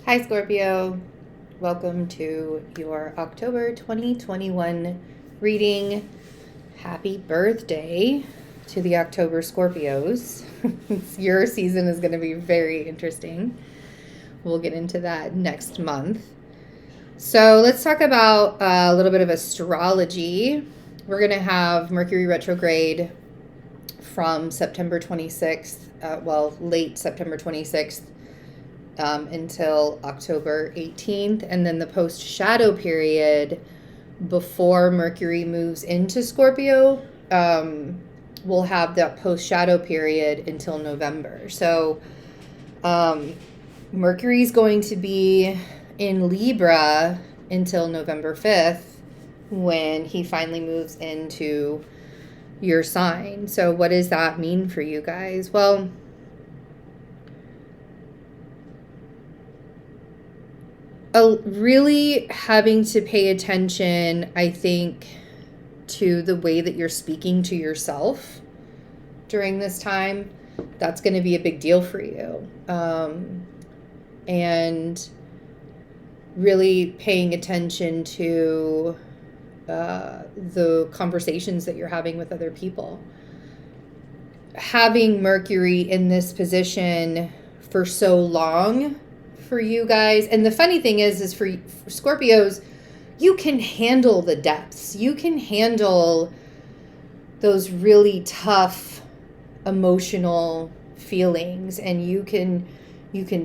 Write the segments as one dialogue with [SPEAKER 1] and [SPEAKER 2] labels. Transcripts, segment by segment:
[SPEAKER 1] Hi, Scorpio. Welcome to your October 2021 reading. Happy birthday to the October Scorpios. Your season is going to be very interesting. We'll get into that next month. So let's talk about a little bit of astrology. We're going to have Mercury retrograde from September 26th, late September 26th until October 18th, and then the post shadow period before Mercury moves into Scorpio. We'll have that post shadow period until November. So Mercury's going to be in Libra until November 5th when he finally moves into your sign. So what does that mean for you guys? Well, really having to pay attention, I think, to the way that you're speaking to yourself during this time. That's going to be a big deal for you. And really paying attention to the conversations that you're having with other people. Having Mercury in this position for so long for you guys, and the funny thing is for Scorpios, you can handle the depths. You can handle those really tough emotional feelings, and you can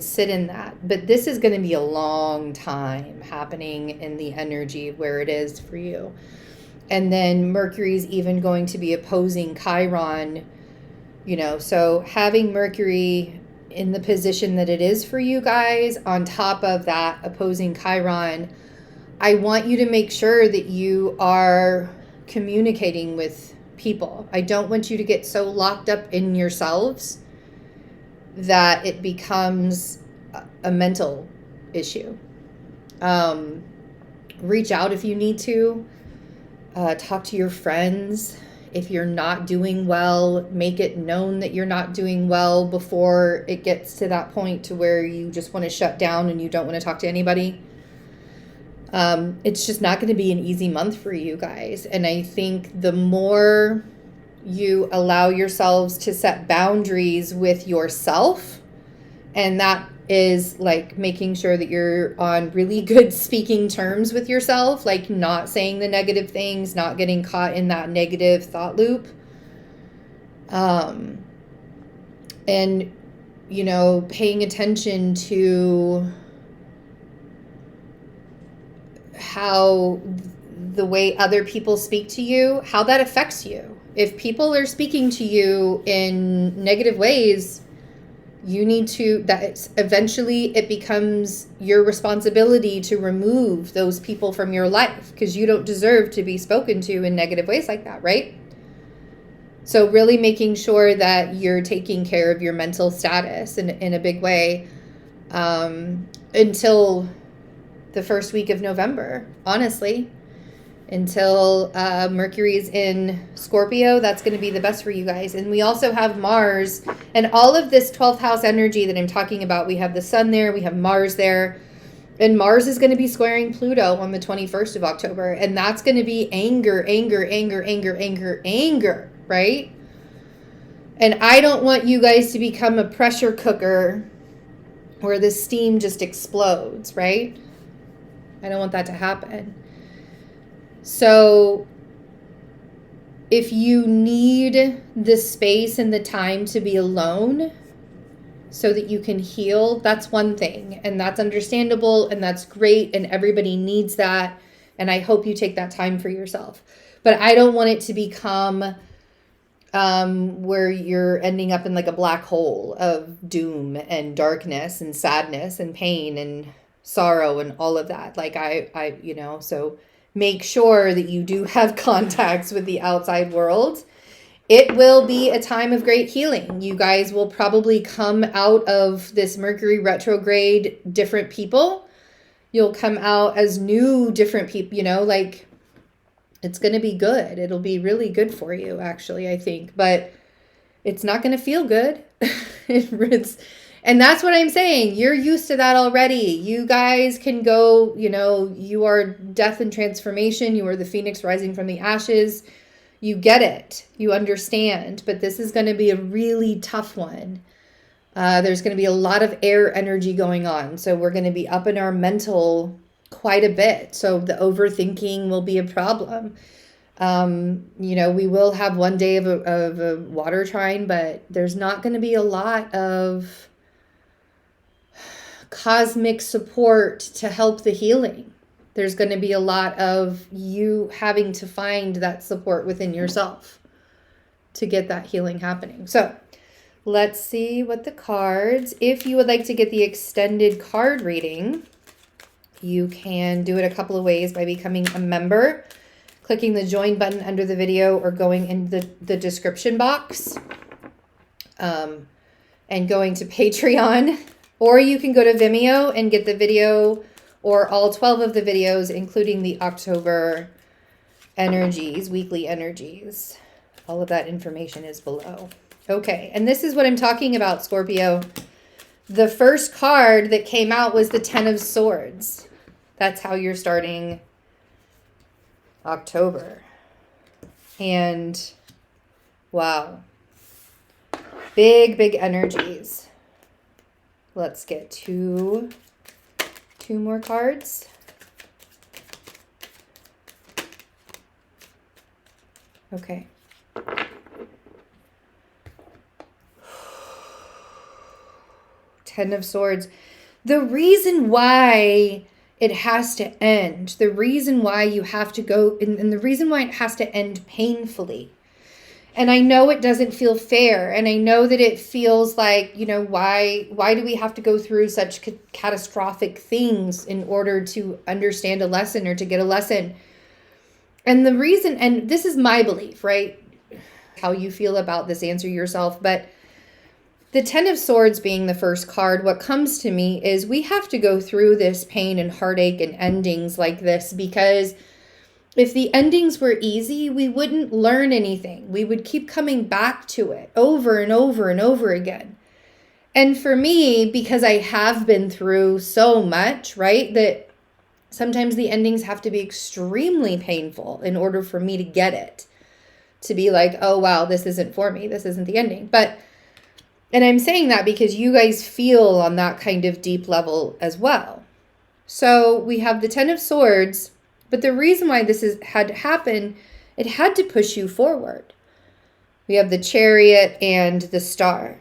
[SPEAKER 1] sit in that. But this is going to be a long time happening in the energy where it is for you. And then Mercury's even going to be opposing Chiron, so having Mercury in the position that it is for you guys, on top of that opposing Chiron, I want you to make sure that you are communicating with people. I don't want you to get so locked up in yourselves that it becomes a mental issue. Reach out if you need to. Talk to your friends. If you're not doing well, make it known that you're not doing well before it gets to that point to where you just want to shut down and you don't want to talk to anybody. It's just not going to be an easy month for you guys. And I think the more you allow yourselves to set boundaries with yourself, and that is like making sure that you're on really good speaking terms with yourself, like not saying the negative things, not getting caught in that negative thought loop. And, paying attention to how the way other people speak to you, how that affects you. If people are speaking to you in negative ways, you need to, eventually it becomes your responsibility to remove those people from your life, because you don't deserve to be spoken to in negative ways like that, right? So really making sure that you're taking care of your mental status in a big way until the first week of November, honestly. Until Mercury's in Scorpio, that's going to be the best for you guys. And we also have Mars, and all of this 12th house energy that I'm talking about. We have the sun there, we have Mars there, and Mars is going to be squaring Pluto on the 21st of October, and that's going to be anger, right? And I don't want you guys to become a pressure cooker where the steam just explodes, right? I don't want that to happen. So if you need the space and the time to be alone so that you can heal, that's one thing. And that's understandable, and that's great, and everybody needs that. And I hope you take that time for yourself. But I don't want it to become where you're ending up in like a black hole of doom and darkness and sadness and pain and sorrow and all of that. Like so make sure that you do have contacts with the outside world. It will be a time of great healing. You guys will probably come out of this Mercury retrograde different people. You'll come out as new different people, it's going to be good. It'll be really good for you, actually, I think. But it's not going to feel good. And that's what I'm saying. You're used to that already. You guys can go, you are death and transformation. You are the phoenix rising from the ashes. You get it. You understand. But this is going to be a really tough one. There's going to be a lot of air energy going on. So we're going to be up in our mental quite a bit. So the overthinking will be a problem. We will have one day of a water trine, but there's not going to be a lot of cosmic support to help the healing. There's going to be a lot of you having to find that support within yourself to get that healing happening. So let's see what the cards, if you would like to get the extended card reading, you can do it a couple of ways by becoming a member, clicking the join button under the video or going in the description box and going to Patreon. Or you can go to Vimeo and get the video or all 12 of the videos, including the October energies, weekly energies. All of that information is below. Okay, and this is what I'm talking about, Scorpio. The first card that came out was the Ten of Swords. That's how you're starting October. And wow. Big, big energies. Let's get two more cards. Okay. Ten of Swords. The reason why it has to end, the reason why you have to go, and the reason why it has to end painfully. And I know it doesn't feel fair. And I know that it feels like, why do we have to go through such catastrophic things in order to understand a lesson or to get a lesson? And the reason, and this is my belief, right? How you feel about this, answer yourself. But the Ten of Swords being the first card, what comes to me is we have to go through this pain and heartache and endings like this because if the endings were easy, we wouldn't learn anything. We would keep coming back to it over and over and over again. And for me, because I have been through so much, right, that sometimes the endings have to be extremely painful in order for me to get it. To be like, oh, wow, this isn't for me. This isn't the ending. And I'm saying that because you guys feel on that kind of deep level as well. So we have the Ten of Swords. But the reason why this had to happen, it had to push you forward. We have the Chariot and the Star.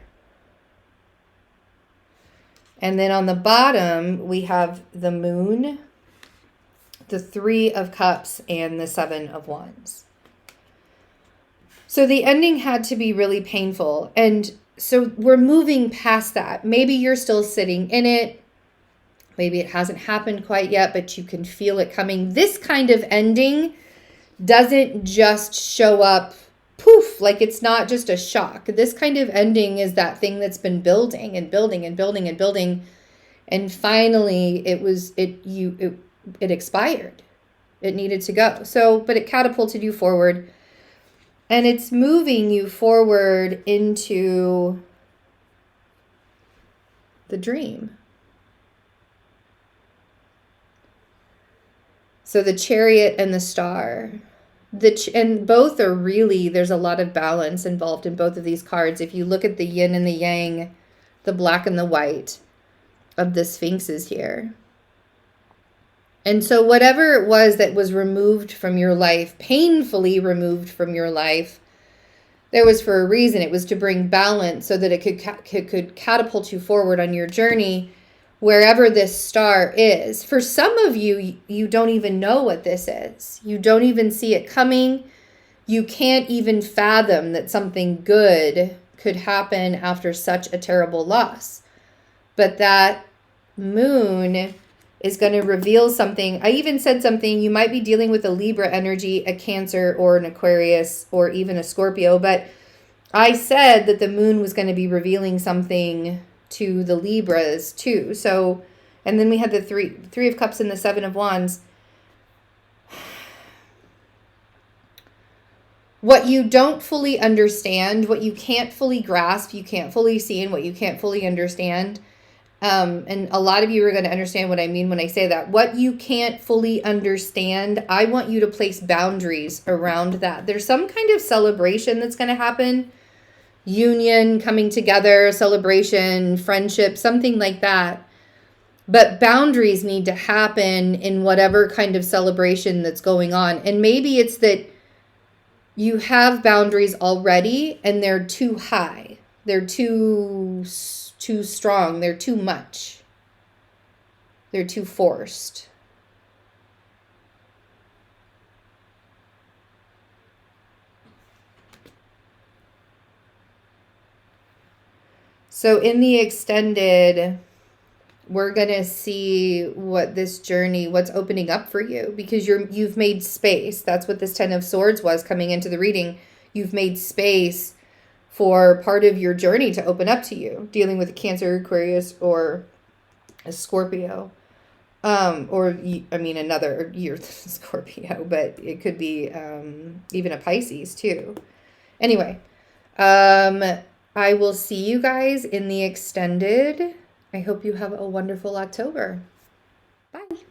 [SPEAKER 1] And then on the bottom, we have the Moon, the Three of Cups, and the Seven of Wands. So the ending had to be really painful. And so we're moving past that. Maybe you're still sitting in it. Maybe it hasn't happened quite yet, but you can feel it coming. This kind of ending doesn't just show up, poof, like it's not just a shock. This kind of ending is that thing that's been building and building and building and building. And finally, it expired. It needed to go. So, but it catapulted you forward. And it's moving you forward into the dream. So the Chariot and the Star, and both are really, there's a lot of balance involved in both of these cards. If you look at the yin and the yang, the black and the white of the Sphinxes here. And so whatever it was that was removed from your life, painfully removed from your life, there was for a reason. It was to bring balance so that it could catapult you forward on your journey wherever this star is. For some of you, you don't even know what this is. You don't even see it coming. You can't even fathom that something good could happen after such a terrible loss. But that moon is going to reveal something. I even said something, you might be dealing with a Libra energy, a Cancer, or an Aquarius, or even a Scorpio. But I said that the moon was going to be revealing something to the Libras too. So, and then we had the three of Cups and the Seven of Wands. what you don't fully understand, what you can't fully grasp, you can't fully see, and what you can't fully understand. And a lot of you are going to understand what I mean when I say that. What you can't fully understand, I want you to place boundaries around that. There's some kind of celebration that's going to happen. Union, coming together, celebration, friendship, something like that. But boundaries need to happen in whatever kind of celebration that's going on. And maybe it's that you have boundaries already and they're too high. They're too strong. They're too much. They're too forced. So in the extended, we're going to see what this journey, what's opening up for you, because you've made space. That's what this 10 of Swords was coming into the reading. You've made space for part of your journey to open up to you, dealing with a Cancer, Aquarius, or a Scorpio. Another year Scorpio, but it could be even a Pisces too. Anyway, I will see you guys in the extended. I hope you have a wonderful October. Bye.